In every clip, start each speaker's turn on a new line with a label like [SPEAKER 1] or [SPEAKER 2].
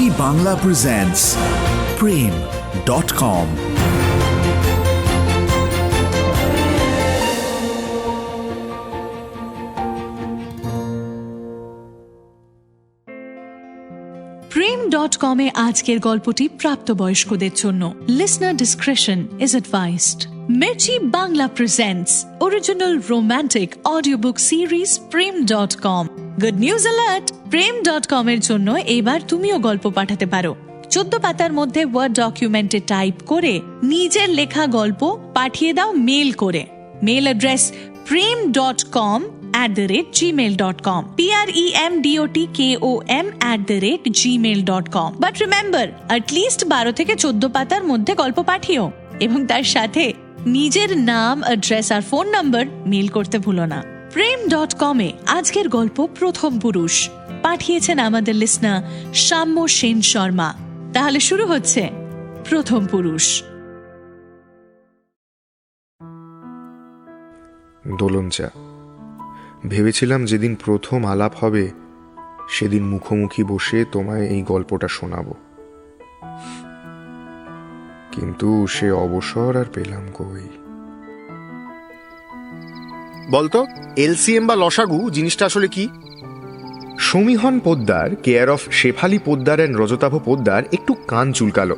[SPEAKER 1] Mirchi Bangla presents Prem.com.
[SPEAKER 2] Prem.com-এ আজকের গল্পটি প্রাপ্তবয়স্কদের জন্য। Listener discretion is advised. Mirchi Bangla presents original romantic audiobook series Prem.com. Good news alert! Prem.com এর জন্য এবার তুমিও গল্প পাঠাতে পারো। 14 পাতার মধ্যে ওয়ার্ড ডকুমেন্টে টাইপ করে নিজের লেখা গল্প পাঠিয়ে দাও মেল করে। Mail address prem.com@gmail.com premdotkom@gmail.com But remember, at least 12 থেকে 14 পাতার মধ্যে গল্প পাঠিও এবং তার সাথে নিজের নাম, অ্যাড্রেস আর ফোন নাম্বার মেল করতে ভুলো না। Prem.com-এ আজকের গল্প প্রথম পুরুষ পাঠিয়েছেন আমাদের লিসনার সাম্য সেন শর্মা। তাহলে শুরু হচ্ছে প্রথম পুরুষ।
[SPEAKER 3] দোলনচা। ভেবেছিলাম যেদিন প্রথম আলাপ হবে সেদিন মুখোমুখি বসে তোমায় এই গল্পটা শোনাবো, কিন্তু সে অবসর আর পেলাম কই।
[SPEAKER 4] বলতো এলসিএম বা লসাগু জিনিসটা আসলে কি?
[SPEAKER 3] Samihan Poddar care of Shefali Poddar and Rajatabha Poddar একটু কান চুলকালো,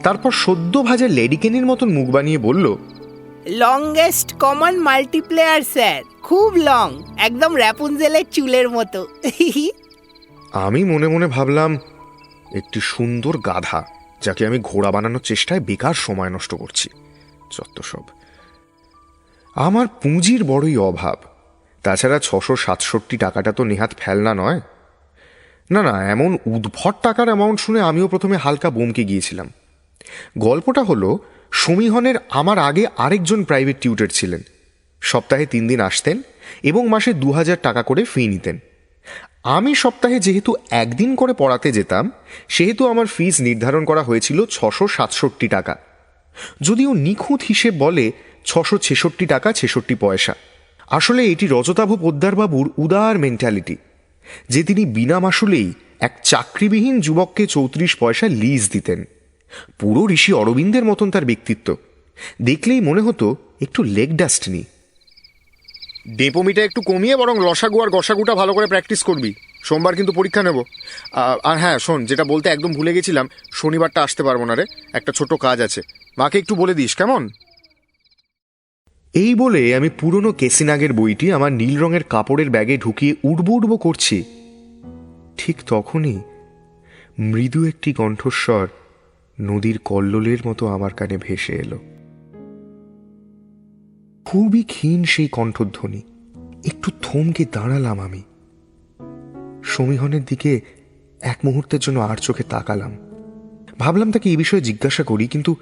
[SPEAKER 3] তারপর সদ্য ভাজা লেডিকেনির মতন মুখ বানিয়ে বলল,
[SPEAKER 5] লংগেস্ট কমন মাল্টিপ্লেয়ার স্যার, খুব লং, একদম র্যাপুনজেলের চুলের মতো।
[SPEAKER 3] আমি মনে মনে ভাবলাম একটি সুন্দর গাধা যাকে আমি ঘোড়া বানানোর চেষ্টায় বেকার সময় নষ্ট করছি। যত সব। আমার পুঁজির বড়ই অভাব, তাছাড়া 667 টাকাটা তো নেহাত ফেলনা নয়। না না, এমন উদ্ভট টাকার অ্যামাউন্ট শুনে আমিও প্রথমে হালকা বমকে গিয়েছিলাম। গল্পটা হলো, সমীহনের আমার আগে আরেকজন প্রাইভেট টিউটর ছিলেন। সপ্তাহে 3 দিন আসতেন এবং মাসে 2000 টাকা করে ফি নিতেন। আমি সপ্তাহে যেহেতু একদিন করে পড়াতে যেতাম, সেহেতু আমার ফিস নির্ধারণ করা হয়েছিল 667 টাকা। যদিও নিখুঁত হিসেব বলে 666 টাকা 66 পয়সা। আসলে এটি রজতাভ পোদ্দারবাবুর উদার মেন্টালিটি যে তিনি বিনা মাসুলেই এক চাকরিবিহীন যুবককে 34 পয়সা লিজ দিতেন। পুরো ঋষি অরবিন্দের মতন তার ব্যক্তিত্ব। দেখলেই মনে হতো একটু লেগ ডাস্ট নি।
[SPEAKER 4] ডেপোমিটা একটু কমিয়ে বরং লসাগু আর গসাগুটা ভালো করে প্র্যাকটিস করবি। সোমবার কিন্তু পরীক্ষা নেব। আর হ্যাঁ শোন, যেটা বলতে একদম ভুলে গেছিলাম, শনিবারটা আসতে পারবো না রে, একটা ছোট কাজ আছে। মাকে একটু বলে দিস কেমন?
[SPEAKER 3] এই বলে আমি পুরনো কেসিনাগের বইটি আমার নীল রঙের কাপড়ের ব্যাগে ঢুকিয়ে উড়বো উড়বো করছি। ঠিক তখনই মৃদু একটি কণ্ঠস্বর নদীর কল্লোলের মতো আমার কানে ভেসে এলো। খুবই ক্ষীণ সেই কণ্ঠধ্বনি। একটু থমকে দাঁড়ালাম আমি। সমীহনের দিকে এক মুহূর্তের জন্য আর চোখে তাকালাম। ভাবলাম তাকে এই বিষয়ে জিজ্ঞাসা করি, কিন্তু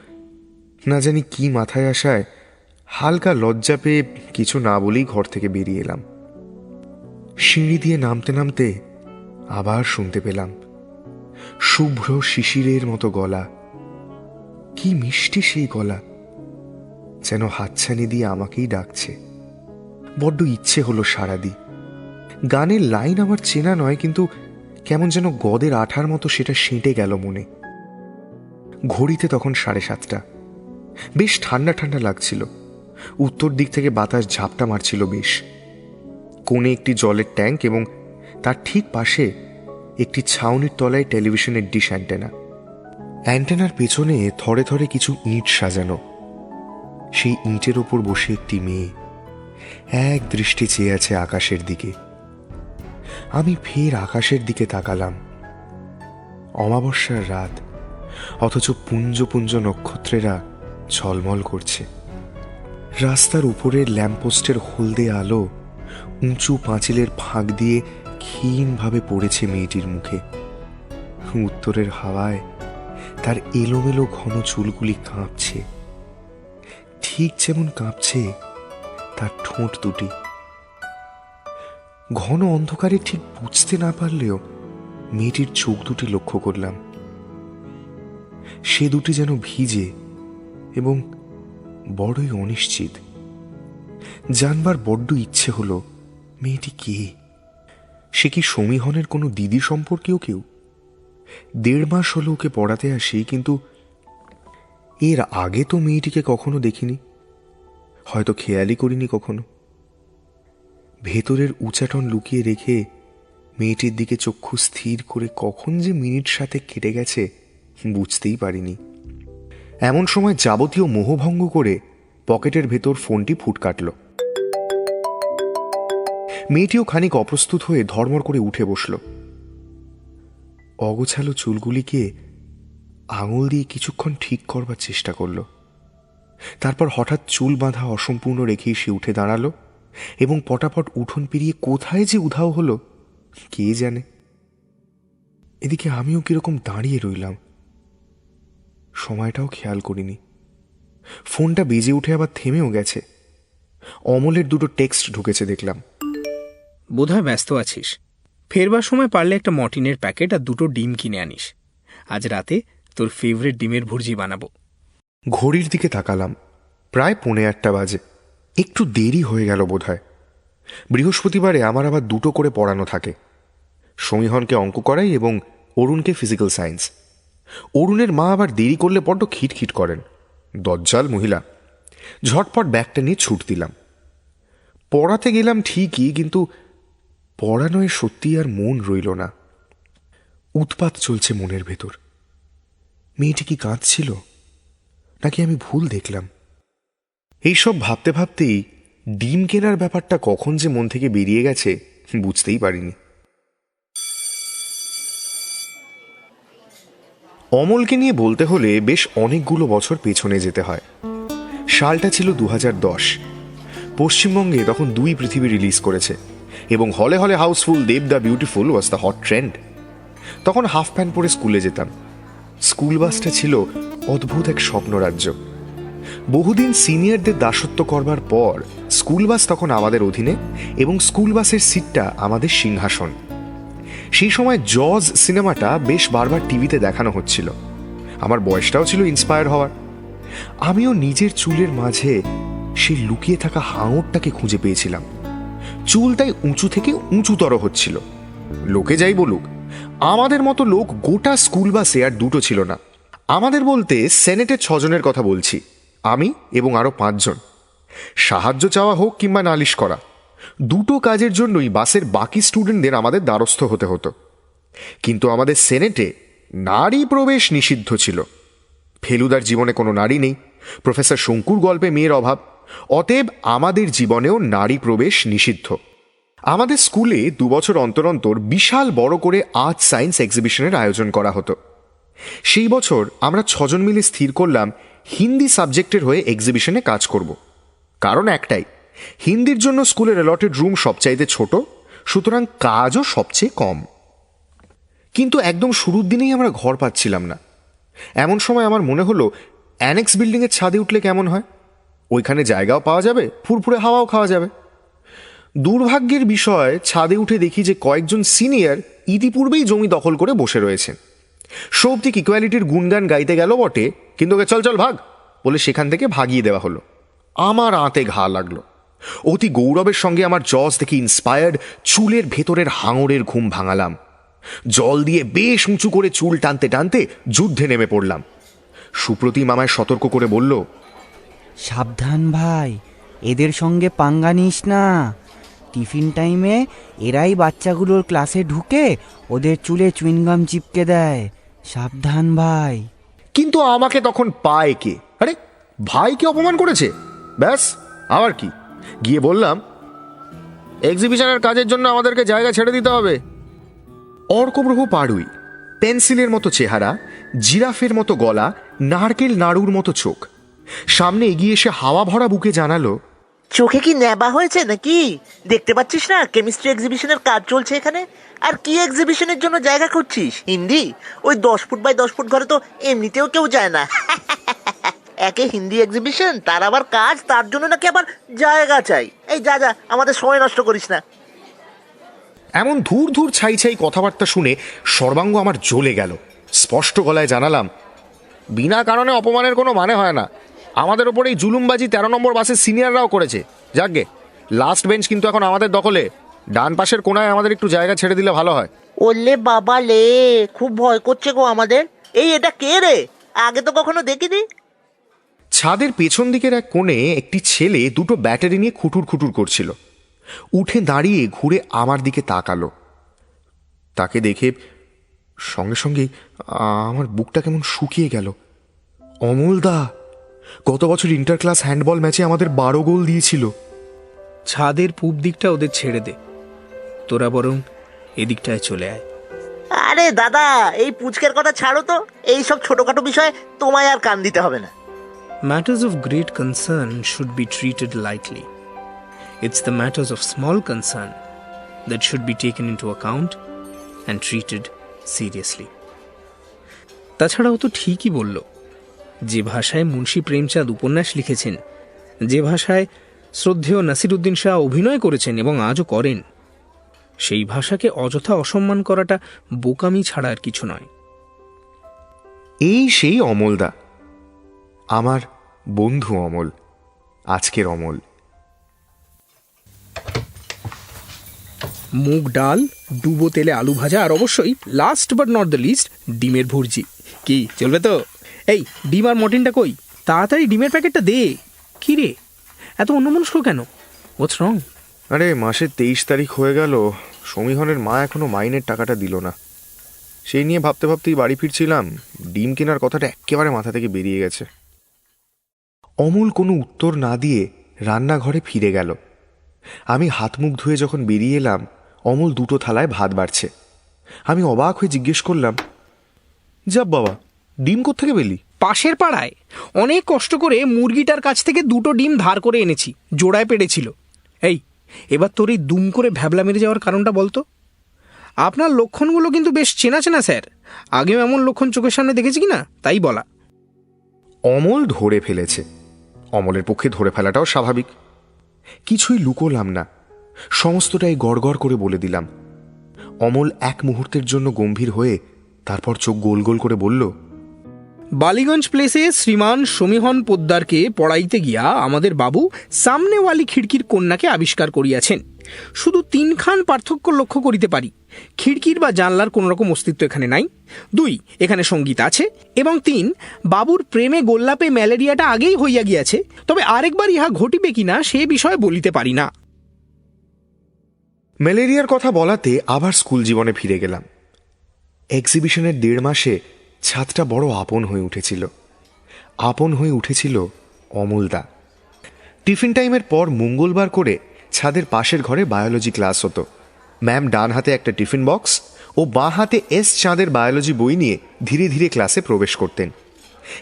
[SPEAKER 3] না জানি কি মাথায় আসায় হালকা লজ্জা পেয়ে কিছু না বলেই ঘর থেকে বেরিয়ে এলাম। সিঁড়ি দিয়ে নামতে নামতে আবার শুনতে পেলাম শুভ্র শিশিরের মতো গলা। কি মিষ্টি সেই গলা, যেন হাতছানি দিয়ে আমাকেই ডাকছে। বড্ড ইচ্ছে হলো সাড়া দিই। গানের লাইন আমার চেনা নয়, কিন্তু কেমন যেন গদের আঠার মতো সেটা সেঁটে গেল মনে। ঘড়িতে তখন 7:30। বেশ ঠান্ডা ঠান্ডা লাগছিল। উত্তর দিক থেকে বাতাস ঝাপটা মারছিল বেশ। কোণে একটি জলের ট্যাঙ্ক এবং তার ঠিক পাশে একটি ছাউনির তলায় টেলিভিশনের ডিশ অ্যান্টেনা। অ্যান্টেনার পেছনে থরে থরে কিছু ইঁট সাজানো। সেই ইঁটের ওপর বসে একটি মেয়ে এক দৃষ্টি চেয়ে আছে আকাশের দিকে। আমি ফের আকাশের দিকে তাকালাম। অমাবস্যার রাত, অথচ পুঞ্জ পুঞ্জ নক্ষত্রেরা ঝলমল করছে। রাস্তার উপরের ল্যাম্পপোস্টের হলদে আলো উঁচু পাঁচিলের ফাঁক দিয়ে ক্ষীণভাবে পড়েছে মেয়েটির মুখে। উত্তরের হাওয়ায় তার এলোমেলো ঘন চুলগুলি কাঁপছে, ঠিক যেমন কাঁপছে তার ঠোঁট দুটি। ঘন অন্ধকারে ঠিক বুঝতে না পারলেও মেয়েটির চোখ দুটি লক্ষ্য করলাম। সে দুটি যেন ভিজে এবং বড়ই অনিশ্চিত। জানবার বড্ড ইচ্ছে হলো মেয়েটি কে। সে কি সমীহনের কোনো দিদি সম্পর্কেও কেউ? 1.5 মাস হলো ওকে পড়াতে আসি, কিন্তু এর আগে তো মেয়েটিকে কখনো দেখিনি, হয়তো খেয়ালই করিনি কখনো। ভেতরের উচাটন লুকিয়ে রেখে মেয়েটির দিকে চক্ষু স্থির করে কখন যে মিনিট সাথে কেটে গেছে বুঝতেই পারিনি। এমন সময় যাবতীয় মোহভঙ্গ করে পকেটের ভেতর ফোনটি ফুট কাটল। মেয়েটিও খানিক অপ্রস্তুত হয়ে ধর্মর করে উঠে বসল। অগোছালো চুলগুলিকে আঙুল দিয়ে কিছুক্ষণ ঠিক করবার চেষ্টা করল। তারপর হঠাৎ চুল বাঁধা অসম্পূর্ণ রেখেই সে উঠে দাঁড়ালো এবং পটাপট উঠোন পেরিয়ে কোথায় যে উধাও হলো কে জানে। এদিকে আমিও কিরকম দাঁড়িয়ে রইলাম, সময়টাও খেয়াল করিনি। ফোনটা বেজে উঠে আবার থেমেও গেছে। অমলের 2টো টেক্সট ঢুকেছে দেখলাম।
[SPEAKER 1] বোধহয় ব্যস্ত আছিস, ফেরবার সময় পারলে একটা মর্টিনের প্যাকেট আর 2টো ডিম কিনে আনিস। আজ রাতে তোর ফেভারিট ডিমের ভুর্জি বানাবো।
[SPEAKER 3] ঘড়ির দিকে তাকালাম, প্রায় 8:45 বাজে। একটু দেরি হয়ে গেল বোধহয়। বৃহস্পতিবারে আমার আবার 2টো করে পড়ানো থাকে। সমীহনকে অঙ্ক করাই এবং অরুণকে ফিজিক্যাল সায়েন্স। অরুণের মা আবার দেরি করলে বড্ড খিটখিট করেন, দজ্জাল মহিলা। ঝটপট ব্যাগটা নিয়ে ছুট দিলাম। পড়াতে গেলাম ঠিকই, কিন্তু পড়ানোয় সত্যি আর মন রইল না। উৎপাত চলছে মনের ভেতর। মেয়েটি কি কাঁদছিল, নাকি আমি ভুল দেখলাম? এইসব ভাবতে ভাবতেই ডিম কেনার ব্যাপারটা কখন যে মন থেকে বেরিয়ে গেছে বুঝতেই পারিনি। অমলকে নিয়ে বলতে হলে বেশ অনেকগুলো বছর পেছনে যেতে হয়। সালটা ছিল 2010। পশ্চিমবঙ্গে তখন 2 পৃথিবী রিলিজ করেছে এবং হলে হলে housefull Dev the beautiful was the hot trend. তখন হাফ প্যান্ট পরে স্কুলে যেতাম। স্কুল বাসটা ছিল অদ্ভুত এক স্বপ্নরাজ্য। বহুদিন সিনিয়রদের দাসত্ব করবার পর স্কুল বাস তখন আমাদের অধীনে এবং স্কুল বাসের সিটটা আমাদের সিংহাসন। সেই সময় জজ সিনেমাটা বেশ বারবার টিভিতে দেখানো হচ্ছিল। আমার বয়সটাও ছিল ইন্সপায়ার হওয়ার। আমিও নিজের চুলের মাঝে সেই লুকিয়ে থাকা হাঙরটাকে খুঁজে পেয়েছিলাম। চুল তাই উঁচু থেকে উঁচুতর হচ্ছিল। লোকে যাই বলুক, আমাদের মতো লোক গোটা স্কুল বাসে আর 2টো ছিল না। আমাদের বলতে সেনেটের 6 জনের কথা বলছি, আমি এবং আরো 5 জন। সাহায্য চাওয়া হোক কিংবা নালিশ করা, 2টো কাজের জন্যই বাসের বাকি স্টুডেন্টদের আমাদের দ্বারস্থ হতে হতো। কিন্তু আমাদের সেনেটে নারী প্রবেশ নিষিদ্ধ ছিল। ফেলুদার জীবনে কোনো নারী নেই, প্রফেসর শঙ্কুর গল্পে মেয়ের অভাব, অতএব আমাদের জীবনেও নারী প্রবেশ নিষিদ্ধ। আমাদের স্কুলে 2 বছর অন্তর অন্তর বিশাল বড় করে আর্ট সায়েন্স এক্সিবিশনের আয়োজন করা হতো। সেই বছর আমরা 6 জন মিলে স্থির করলাম হিন্দি সাবজেক্টের হয়ে এক্সিবিশনে কাজ করব। কারণ একটাই, হিন্দির জন্য স্কুলের অ্যালটেড রুম সবচাইতে ছোট, সুতরাং কাজও সবচেয়ে কম। কিন্তু একদম শুরুর দিনেই আমরা ঘর পাচ্ছিলাম না। এমন সময় আমার মনে হলো অ্যানেক্স বিল্ডিংয়ের ছাদে উঠলে কেমন হয়। ওইখানে জায়গাও পাওয়া যাবে, ফুরফুরে হাওয়াও খাওয়া যাবে। দুর্ভাগ্যের বিষয়, ছাদে উঠে দেখি যে কয়েকজন সিনিয়র ইতিপূর্বেই জমি দখল করে বসে রয়েছেন। সৌপ্তিক ইকুয়ালিটির গুণগান গাইতে গেল বটে, কিন্তু ওকে চল চল ভাগ বলে সেখান থেকে ভাগিয়ে দেওয়া হলো। আমার আঁতে ঘা লাগলো। অতি গৌরবের সঙ্গে আমার জজ দেখে ইন্সপায়ার্ড চুলের ভেতরের হাঙরের ঘুম ভাঙালাম। জল দিয়ে বেশ উঁচু করে চুল টানতে টানতে যুদ্ধে নেমে পড়লাম। সুপ্রতিম আমায় সতর্ক করে বলল,
[SPEAKER 6] সাবধান ভাই, এদের সঙ্গে পাঙ্গা নিস না। টিফিন টাইমে এরাই বাচ্চাগুলোর ক্লাসে ঢুকে ওদের চুলে চুইনগাম চিপকে দেয়। সাবধান ভাই।
[SPEAKER 4] কিন্তু আমাকে তখন পায় কে? আরে ভাইকে অপমান করেছে, ব্যাস আবার কি। গিয়ে বললাম, এক্সিবিশনের কাজের জন্য আমাদেরকে জায়গা ছেড়ে দিতে হবে।
[SPEAKER 3] অর্কব্রহ পাড়ুই, পেন্সিলের মতো চেহারা, জিরাফের মতো গলা, নারকেল নাড়ুর মতো চোখ, সামনে এগিয়ে এসে হাওয়া ভরা বুকে জানালো,
[SPEAKER 7] চোখে কি নেবা হয়েছে নাকি? দেখতে পাচ্ছিস না কেমিস্ট্রি এক্সিবিশনের কাজ চলছে এখানে। আর কি এক্সিবিশনের জন্য জায়গা খুঁজছিস? হিন্দি? ওই 10 ফুট বাই 10 ফুট ঘরে তো এমনিতেও কেউ যায় না। একে হিন্দি এক্সিবিশন, তার আবার কাজ, তার জন্য নাকি আবার জায়গা চাই। এই যা যা, আমাদের সময় নষ্ট করিস না।
[SPEAKER 3] এমন ধূর ধূর ছাই ছাই কথাবার্তা শুনে সর্বাঙ্গ আমার জ্বলে গেল। স্পষ্ট গলায় জানালাম,
[SPEAKER 4] বিনা কারণে অপমানের কোনো মানে হয় না। আমাদের ওপর এই জুলুমবাজি 13 নম্বর বাসের সিনিয়ররাও করেছে। যাকগে, লাস্ট বেঞ্চ কিন্তু এখন আমাদের দখলে। ডান পাশের কোনায় আমাদের একটু জায়গা ছেড়ে দিলে ভালো হয়।
[SPEAKER 7] ওলে বাবা লে, খুব ভয় করছে গো আমাদের। এই এটা কে রে? আগে তো কখনো দেখিনি।
[SPEAKER 3] ছাদের পেছন দিকের এক কোণে একটি ছেলে দুটো ব্যাটারি নিয়ে খুটুর খুটুর করছিল। উঠে দাঁড়িয়ে ঘুরে আমার দিকে তাকালো। তাকে দেখে সঙ্গে সঙ্গে আমার বুকটা কেমন শুকিয়ে গেল। অমলদা, গত বছর ইন্টার ক্লাস হ্যান্ডবল ম্যাচে আমাদের 12 গোল দিয়েছিল।
[SPEAKER 1] ছাদের পূব দিকটা ওদের ছেড়ে দে, তোরা বরং এদিকটায় চলে আয়।
[SPEAKER 7] আরে দাদা, এই পুচকের কথা ছাড়ো তো, এই সব ছোটখাটো বিষয়ে তোমায় আর কান দিতে হবে না।
[SPEAKER 1] Matters of great concern should be treated lightly. It's the matters of small concern that should be taken into account and treated seriously. তাছাড়াও তো ঠিকই বলল। যে ভাষায় মুন্সী প্রেমচাঁদ উপন্যাস লিখেছেন, যে ভাষায় শ্রদ্ধেয় নাসিরুদ্দিন শাহ অভিনয় করেছেন এবং আজও করেন, সেই ভাষাকে অযথা অসম্মান করাটা বোকামি ছাড়া আর কিছু নয়।
[SPEAKER 3] এই সেই অমলদা, আমার বন্ধু অমল, আজকের অমল।
[SPEAKER 1] মুগ ডাল, ডুবো তেলে আলু ভাজা, আর অবশ্যই last but not the least ডিমের ভুর্জি। কি চলবে তো? এই ডিম আর মটনটা কই? তাড়াতাড়ি ডিমের প্যাকেটটা দে। কি রে, এত অন্যমনস্ক কেন? হোয়াটস রং?
[SPEAKER 3] আরে মাসের 23 তারিখ হয়ে গেল, সমীহনের মা এখনো মাইনের টাকাটা দিল না। সেই নিয়ে ভাবতে ভাবতেই বাড়ি ফিরছিলাম, ডিম কেনার কথাটা একেবারে মাথা থেকে বেরিয়ে গেছে। অমল কোনো উত্তর না দিয়ে রান্নাঘরে ফিরে গেল। আমি হাত মুখ ধুয়ে যখন বেরিয়ে এলাম, অমল দুটো থালায় ভাত বাড়ছে। আমি অবাক হয়ে জিজ্ঞেস করলাম, যাব বাবা, ডিম কোত্থেকে পেলি?
[SPEAKER 1] পাশের পাড়ায় অনেক কষ্ট করে মুরগিটার কাছ থেকে 2টো ডিম ধার করে এনেছি, জোড়ায় পেড়েছিল। এই এবার তোর এই দুম করে ভ্যাবলা মেরে যাওয়ার কারণটা বলতো। আপনার লক্ষণগুলো কিন্তু বেশ চেনা চেনা স্যার, আগেও এমন লক্ষণ চোখের সামনে দেখেছি কি না তাই বলা।
[SPEAKER 3] অমল ধরে ফেলেছে। অমলের পক্ষে ধরে ফেলাটাও স্বাভাবিক। কিছুই লুকোলাম না, সমস্তটাই গড়গড় করে বলে দিলাম। অমল এক মুহূর্তের জন্য গম্ভীর হয়ে তারপর চোখ গোল গোল করে বলল,
[SPEAKER 1] বালিগঞ্জ প্লেসে শ্রীমান সমীহন পোদ্দারকে পড়াইতে গিয়া আমাদের বাবু সামনেওয়ালি খিড়কির কন্যাকে আবিষ্কার করিয়াছেন। শুধু 3খান পার্থক্য লক্ষ্য করিতে পারি। খিড়কির বা জানলার কোন রকম অস্তিত্ব এখানে নাই। 2, এখানে সঙ্গীত আছে। এবং 3, বাবুর প্রেমে গোল্লাপে ম্যালেরিয়াটা আগেই হইয়া গিয়াছে, তবে আরেকবার ইহা ঘটিবে কিনা সে বিষয়ে বলিতে পারি না।
[SPEAKER 3] ম্যালেরিয়ার কথা বলাতে আবার স্কুল জীবনে ফিরে গেলাম। এক্সিবিশনের 1.5 মাসে ছাদটা বড় আপন হয়ে উঠেছিল। আপন হয়ে উঠেছিল অমলদা। টিফিন টাইমের পর মঙ্গলবার করে ছাদের পাশের ঘরে বায়োলজি ক্লাস হতো। ম্যাম ডান হাতে একটা টিফিন বক্স ও বাঁ হাতে এস চাঁদের বায়োলজি বই নিয়ে ধীরে ধীরে ক্লাসে প্রবেশ করতেন।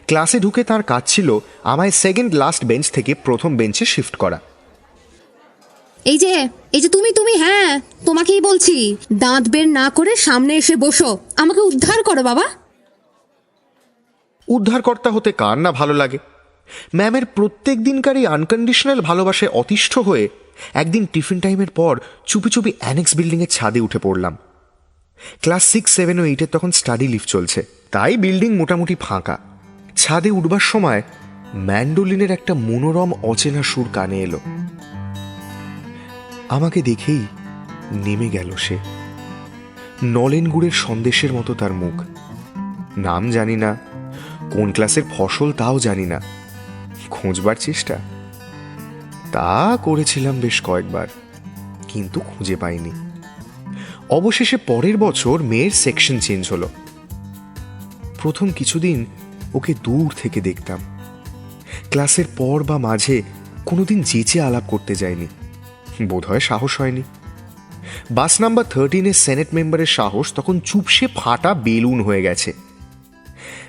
[SPEAKER 3] ক্লাসে ঢুকে তার কাজ ছিল আমায় সেকেন্ড লাস্ট বেঞ্চ থেকে প্রথম বেঞ্চে শিফট করা।
[SPEAKER 8] এই যে তুমি হ্যাঁ, তোমাকেই বলছি, দাঁত বের না করে সামনে এসে বসো, আমাকে উদ্ধার করো বাবা।
[SPEAKER 3] উদ্ধারকর্তা হতে কার না ভালো লাগে। ম্যামের প্রত্যেক দিনকারই আনকন্ডিশনাল ভালোবাসায় অতিষ্ঠ হয়ে একদিন টিফিন টাইমের পর চুপি চুপি অ্যানেক্স বিল্ডিংয়ের ছাদে উঠে পড়লাম। ক্লাস 6, 7 ও 8 তখন স্টাডি লিভ চলছে, তাই বিল্ডিং মোটামুটি ফাঁকা। ছাদে উঠবার সময় ম্যান্ডোলিনের একটা মনোরম অচেনা সুর কানে এলো। আমাকে দেখেই নেমে গেল সে। নলেন গুড়ের সন্দেশের মতো তার মুখ। নাম জানি না, কোন ক্লাসের ফসল তাও জানি না। খোঁজবার চেষ্টা তা করেছিলাম বেশ কয়েকবার, কিন্তু খুঁজে পাইনি। অবশেষে পরের বছর মেয়ের সেকশন চেঞ্জ হলো। প্রথম কিছুদিন ওকে দূর থেকে দেখতাম। ক্লাসের পর বা মাঝে কোনোদিন যেচে আলাপ করতে যায়নি, বোধহয় সাহস হয়নি। বাস নাম্বার 13-এর সেনেট মেম্বারের সাহস তখন চুপসে ফাটা বেলুন হয়ে গেছে।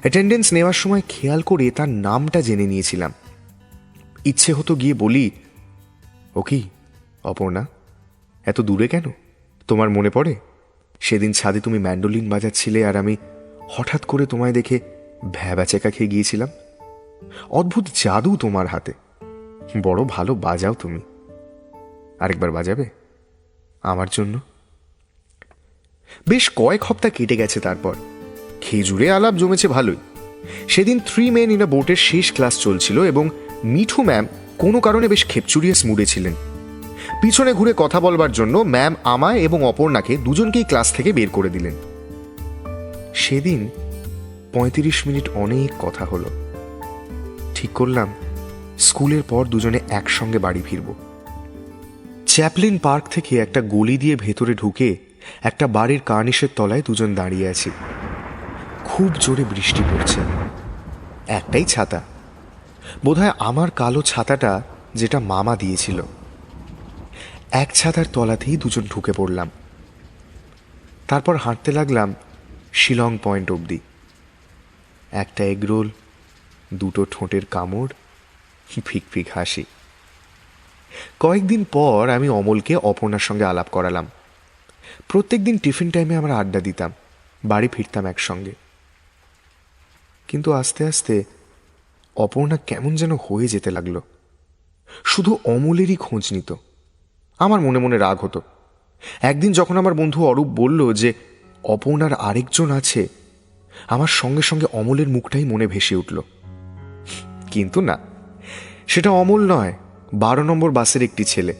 [SPEAKER 3] অ্যাটেন্ডেন্স নেওয়ার সময় খেয়াল করে তার নামটা জেনে নিয়েছিলাম। ইচ্ছে হতো গিয়ে বলি, ও কি অপর্ণা, এত দূরে কেন? তোমার মনে পড়ে সেদিন ছাদে তুমি ম্যান্ডোলিন বাজাচ্ছিলে আর আমি হঠাৎ করে তোমায় দেখে ভ্যাবাচেকা খেয়ে গিয়েছিলাম। অদ্ভুত জাদু তোমার হাতে, বড় ভালো বাজাও তুমি। আরেকবার বাজাবে আমার জন্য? বেশ কয়েক সপ্তাহ কেটে গেছে। তারপর খেজুরে আলাপ জমেছে ভালোই। সেদিন 3 men in a boat-এর শেষ ক্লাস চলছিল এবং মিঠু ম্যাম কোনো কারণে বেশ খেপচুরিয়াস মুডে ছিলেন। পিছনে ঘুরে কথা বলবার জন্য ম্যাম আমায় এবং অপর্ণাকে দুজনকেই ক্লাস থেকে বের করে দিলেন। সেদিন 35 মিনিট অনেক কথা হলো। ঠিক করলাম স্কুলের পর দুজনে একসঙ্গে বাড়ি ফিরব। চ্যাপলিন পার্ক থেকে একটা গলি দিয়ে ভেতরে ঢুকে একটা বাড়ির কার্নিশের তলায় দুজন দাঁড়িয়ে আছি। খুব জোরে বৃষ্টি পড়ছে, একটাই ছাতা, বোধহয় আমার কালো ছাতাটা যেটা মামা দিয়েছিল। এক ছাতার তলাতেই দুজন ঢুকে পড়লাম। তারপর হাঁটতে লাগলাম শিলং পয়েন্ট অবধি। একটা এগরোল, দুটো ঠোঁটের কামড়, ফিক ফিক হাসি। কয়েকদিন পর আমি অমলকে অপর্ণার সঙ্গে আলাপ করালাম। প্রত্যেকদিন টিফিন টাইমে আমরা আড্ডা দিতাম, বাড়ি ফিরতাম একসঙ্গে। কিন্তু আস্তে আস্তে অপর্ণা কেমন যেন হয়ে যেতে লাগলো। শুধু অমলেরই খোঁজ নিত। আমার মনে মনে রাগ হতো। একদিন যখন আমার বন্ধু অরূপ বলল যে অপর্ণার আরেকজন আছে, আমার সঙ্গে সঙ্গে অমলের মুখটাই মনে ভেসে উঠল। কিন্তু না, সেটা অমল নয়, 12 নম্বর বাসের একটি ছেলে।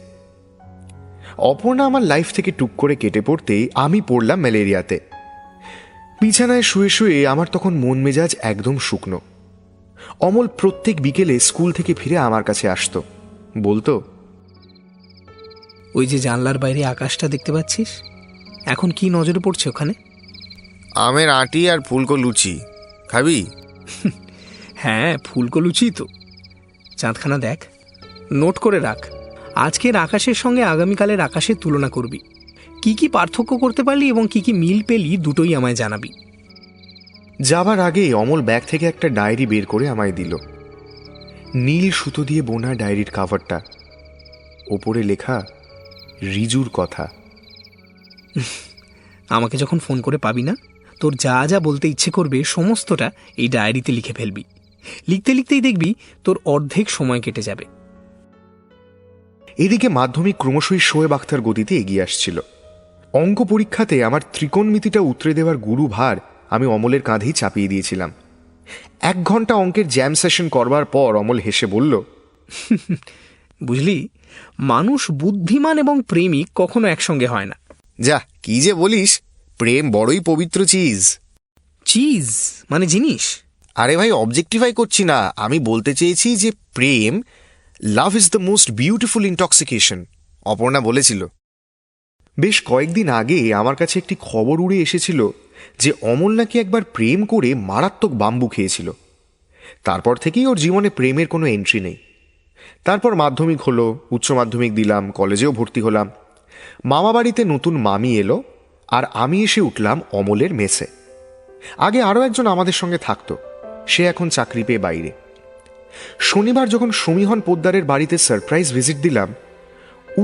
[SPEAKER 3] অপর্ণা আমার লাইফ থেকে টুক করে কেটে পড়তেই আমি পড়লাম ম্যালেরিয়াতে। বিছানায় শুয়ে শুয়ে আমার তখন মন মেজাজ একদম শুকনো। অমল প্রত্যেক বিকেলে স্কুল থেকে ফিরে আমার কাছে আসতো, বলতো,
[SPEAKER 1] ওই যে জানলার বাইরে আকাশটা দেখতে পাচ্ছিস, এখন কি নজরে পড়ছে ওখানে?
[SPEAKER 4] আমের আটি আর ফুলকো লুচি খাবি?
[SPEAKER 1] হ্যাঁ, ফুলকো লুচি তো। চাঁদখানা দেখ, নোট করে রাখ। আজকের আকাশের সঙ্গে আগামীকালের আকাশের তুলনা করবি। কি কি পার্থক্য করতে পারলি এবং কি কি মিল পেলি, দুটোই আমায় জানাবি।
[SPEAKER 3] যাবার আগে অমল ব্যাগ থেকে একটা ডায়েরি বের করে আমায় দিল। নীল সুতো দিয়ে বোনা ডায়েরির কাভারটা, ওপরে লেখা রিজুর কথা।
[SPEAKER 1] আমাকে যখন ফোন করে পাবি না, তোর যা যা বলতে ইচ্ছে করবে সমস্তটা এই ডায়েরিতে লিখে ফেলবি। লিখতে লিখতেই দেখবি তোর অর্ধেক সময় কেটে যাবে।
[SPEAKER 3] এদিকে মাধ্যমিক ক্রমশই শোয়েব আখতার গতিতে এগিয়ে আসছিল। অঙ্ক পরীক্ষাতে আমার ত্রিকোণমিতিটা উতরে দেওয়ার গুরু ভার আমি অমলের কাঁধেই চাপিয়ে দিয়েছিলাম। 1 ঘন্টা অঙ্কের জ্যাম সেশন করবার পর অমল হেসে বলল,
[SPEAKER 1] বুঝলি, মানুষ বুদ্ধিমান এবং প্রেমিক কখনো একসঙ্গে হয় না।
[SPEAKER 4] যা, কি যে বলিস, প্রেম বড়ই পবিত্র চিজ।
[SPEAKER 1] চিজ মানে জিনিস?
[SPEAKER 4] আরে ভাই, অবজেক্টিফাই করছি না, আমি বলতে চেয়েছি যে প্রেম, love is the most beautiful intoxication, Aparna বলেছিল।
[SPEAKER 3] বেশ কয়েকদিন আগে আমার কাছে একটি খবর উড়ে এসেছিল যে অমল নাকি একবার প্রেম করে মারাত্মক বাম্বু খেয়েছিল। তারপর থেকেই ওর জীবনে প্রেমের কোনো এন্ট্রি নেই। তারপর মাধ্যমিক হলো, উচ্চ মাধ্যমিক দিলাম, কলেজেও ভর্তি হলাম। মামা বাড়িতে নতুন মামি এলো, আর আমি এসে উঠলাম অমলের মেসে। আগে আরও একজন আমাদের সঙ্গে থাকতো, সে এখন চাকরি পেয়ে বাইরে। শনিবার যখন সমীহন পোদ্দারের বাড়িতে সারপ্রাইজ ভিজিট দিলাম,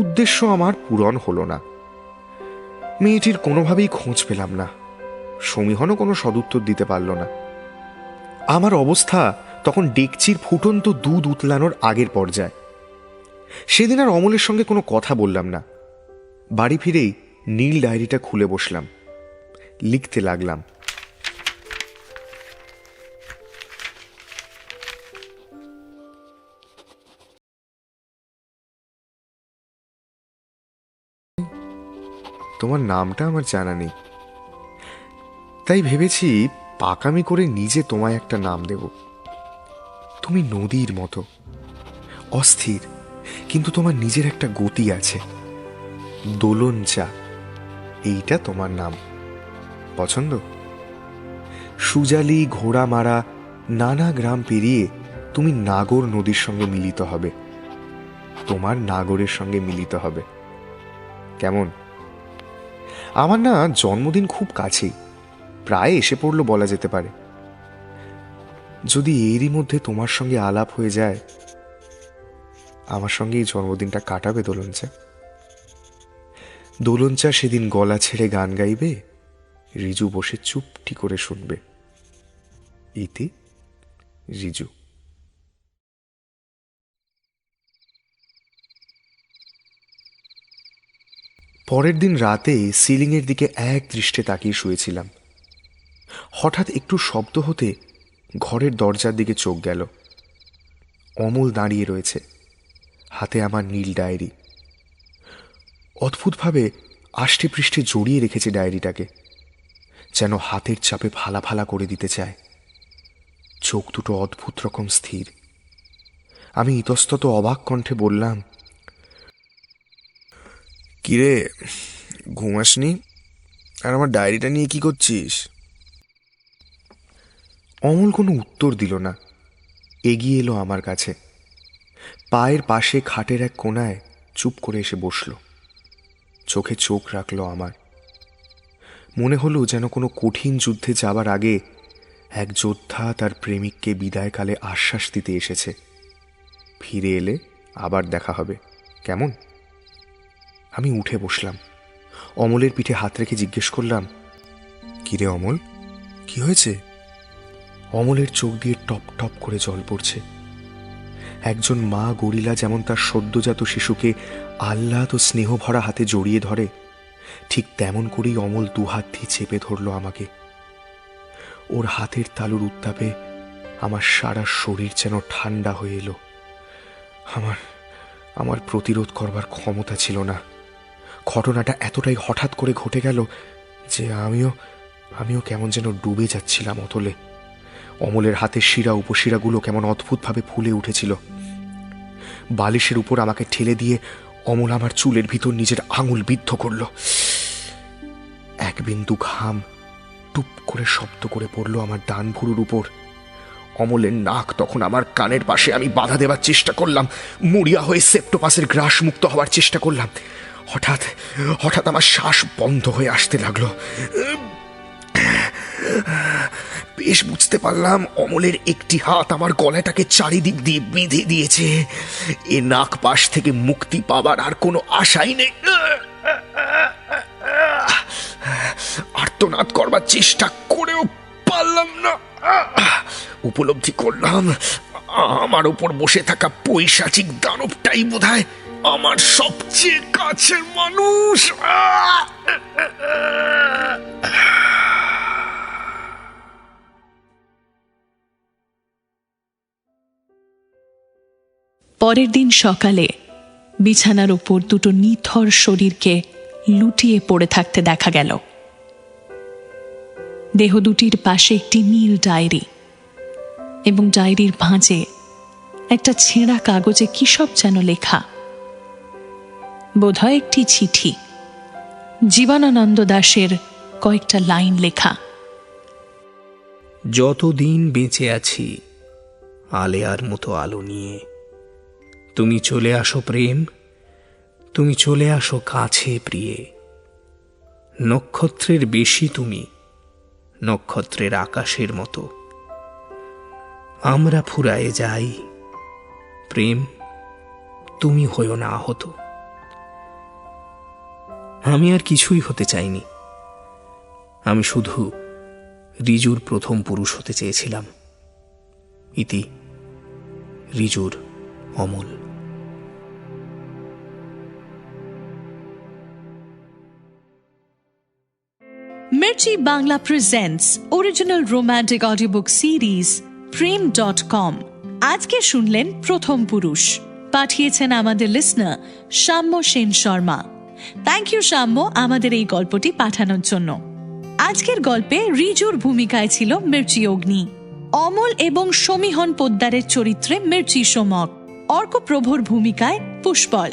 [SPEAKER 3] উদ্দেশ্য আমার পূরণ হলো না। মেয়েটির কোনোভাবেই খোঁজ পেলাম না। সমীহনও কোনো সদুত্তর দিতে পারল না। আমার অবস্থা তখন ডেকচির ফুটন্ত দুধ উতলানোর আগের পর্যায়ে। সেদিন আর অমলের সঙ্গে কোনো কথা বললাম না। বাড়ি ফিরেই নীল ডায়েরিটা খুলে বসলাম, লিখতে লাগলাম। তোমার নামটা আমার জানা নেই, তাই ভেবেছি পাকামি করে নিজে তোমায় একটা নাম দেব। তুমি নদীর মতো অস্থির, কিন্তু তোমার নিজের একটা গতি আছে। দোলনচা, এইটা তোমার নাম। পছন্দ? সুজালি, ঘোড়ামারা, নানা গ্রাম পেরিয়ে তুমি নাগর নদীর সঙ্গে মিলিত হবে, তোমার নাগরের সঙ্গে মিলিত হবে। কেমন? আমার না জন্মদিন খুব কাছেই, প্রায় এসে পড়লো বলা যেতে পারে। যদি এরই মধ্যে তোমার সঙ্গে আলাপ হয়ে যায়, আমার সঙ্গে এই জন্মদিনটা কাটাবে দোলনচা? দোলনচা সেদিন গলা ছেড়ে গান গাইবে, রিজু বসে চুপটি করে শুনবে। ইতি রিজু। পরের দিন রাতে সিলিংয়ের দিকে এক দৃষ্টে তাকিয়ে শুয়েছিলাম। হঠাৎ একটু শব্দ হতে ঘরের দরজার দিকে চোখ গেল। অমল দাঁড়িয়ে রয়েছে, হাতে আমার নীল ডায়েরি। অদ্ভুতভাবে আষ্টে পৃষ্ঠে জড়িয়ে রেখেছে ডায়েরিটাকে, যেন হাতের চাপে ফালা ফালা করে দিতে চায়। চোখ দুটো অদ্ভুত রকম স্থির। আমি ইতস্তত অবাক কণ্ঠে বললাম, কিরে, ঘুমাসনি? আর আমার ডায়েরিটা নিয়ে কি করছিস? অমল কোনো উত্তর দিল না। এগিয়ে এলো আমার কাছে, পায়ের পাশে খাটের এক কোণায় চুপ করে এসে বসল। চোখে চোখ রাখলো আমার। মনে হলো যেন কোনো কঠিন যুদ্ধে যাবার আগে এক যোদ্ধা তার প্রেমিককে বিদায়কালে আশ্বাস দিতে এসেছে, ফিরে এলে আবার দেখা হবে, কেমন? আমি উঠে বসলাম, অমলের পিঠে হাত রেখে জিজ্ঞেস করলাম, কিরে অমল, কি হয়েছে? অমলের চোখ দিয়ে টপ টপ করে জল পড়ছে। একজন মা গরিলা যেমন তার সদ্যজাত শিশুকে আহ্লাদ ও স্নেহ ভরা হাতে জড়িয়ে ধরে, ঠিক তেমন করেই অমল দুহাত দিয়ে চেপে ধরল আমাকে। ওর হাতের তালুর উত্তাপে আমার সারা শরীর যেন ঠান্ডা হয়ে এলো। আমার প্রতিরোধ করবার ক্ষমতা ছিল না। ঘটনাটা এতটাই হঠাৎ করে ঘটে গেল যে আমিও কেমন যেন ডুবে যাচ্ছিলাম অতলে। অমলের হাতের শিরা উপশিরাগুলো কেমন অদ্ভুতভাবে ফুলে উঠেছিল। বালিশের উপর আমাকে ঠেলে দিয়ে অমল আমার চুলের ভিতর নিজের আঙুল বিদ্ধ করল। এক বিন্দু ঘাম টুপ করে শব্দ করে পড়ল আমার ডান ভুরুর উপর। অমলের নাক তখন আমার কানের পাশে। আমি বাধা দেবার চেষ্টা করলাম, মরিয়া হয়ে সেপ্টোপাসের গ্রাস মুক্ত হওয়ার চেষ্টা করলাম। হঠাৎ আমার শ্বাস বন্ধ হয়ে আসতে লাগলো। বেশ বুঝতে পারলাম অমলের একটি হাত আমার গলাটাকে চারিদিক দিয়ে বেঁধে দিয়েছে। এ নাক পাশ থেকে মুক্তি পাবার আর কোনো আশাই নেই। আর্তনাদ করবার চেষ্টা করেও পারলাম না। উপলব্ধি করলাম আমার উপর বসে থাকা পৈশাচিক দানবটাই বোধহয় আমার সবচেয়ে কাছের মানুষ।
[SPEAKER 2] পরের দিন সকালে বিছানার উপর দুটো নিথর শরীরকে লুটিয়ে পড়ে থাকতে দেখা গেল। দেহ দুটির পাশে একটি নীল ডায়েরি এবং ডায়েরির ভাঁজে একটা ছেঁড়া কাগজে কি সব যেন লেখা, বোধহয় একটি চিঠি। জীবনানন্দ দাশের কয়েকটা লাইন লেখা।
[SPEAKER 1] যতদিন বেঁচে আছি আলেয়ার মতো আলো নিয়ে, তুমি চলে আসো প্রেম, তুমি চলে আসো কাছে প্রিয়ে। নক্ষত্রের বেশি তুমি, নক্ষত্রের আকাশের মতো। আমরা ফুরায়ে যাই, প্রেম তুমি হয়ো না আহত। আমি আর কিছুই হতে চাইনি, আমি শুধু রিজুর প্রথম পুরুষ হতে চেয়েছিলাম। ইতি রিজুর Amal.
[SPEAKER 2] Mirchi Bangla presents original romantic audiobook series Prem.com. আজকে শুনলেন প্রথম পুরুষ। পাঠিয়েছেন আমাদের listener Samya Sen Sharma. Thank you Samya আমাদের এই গল্পটি পাঠানোর জন্য। আজকের গল্পে রিজুর ভূমিকায় ছিল মির্চি অগ্নি, অমল এবং সমীহন পোদ্দারের চরিত্রে মির্চি সোমক, অর্কপ্রভর ভূমিকায় পুষ্পল,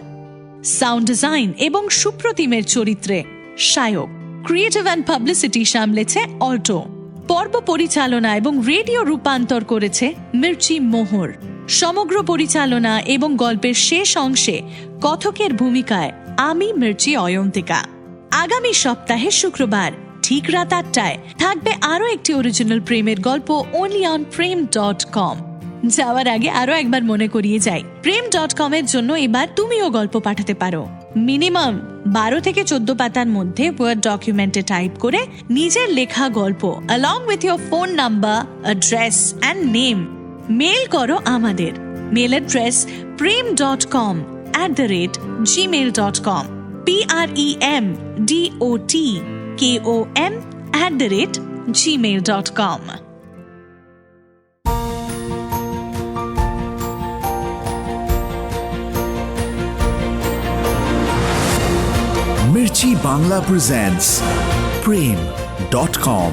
[SPEAKER 2] সাউন্ড ডিজাইন এবং সুপ্রতিমের চরিত্রে সায়ক, ক্রিয়েটিভ অ্যান্ড পাবলিসিটি সামলেছে অল্টো, পর্ব পরিচালনা এবং রেডিও রূপান্তর করেছে মির্চি মোহর, সমগ্র পরিচালনা এবং গল্পের শেষ অংশে কথকের ভূমিকায় আমি মির্চি অয়ন্তিকা। আগামী সপ্তাহে শুক্রবার ঠিক রাত 8টায় থাকবে আরো একটি অরিজিনাল প্রেমের গল্প only on prem.com। যাওয়ার আগে আরো একবার মনে করিয়ে যাই, prem.com এর জন্য এবার তুমিও গল্প পাঠাতে পারো। মিনিমাম 12 থেকে 14 পাতার মধ্যে ওয়ার্ড ডকুমেন্টে টাইপ করে নিজের লেখা গল্প along with your phone number, address and name mail করো আমাদের। Mail address prem.com@gmail.com premdotkom@gmail.com।
[SPEAKER 9] Mirchi Bangla presents Prem.com.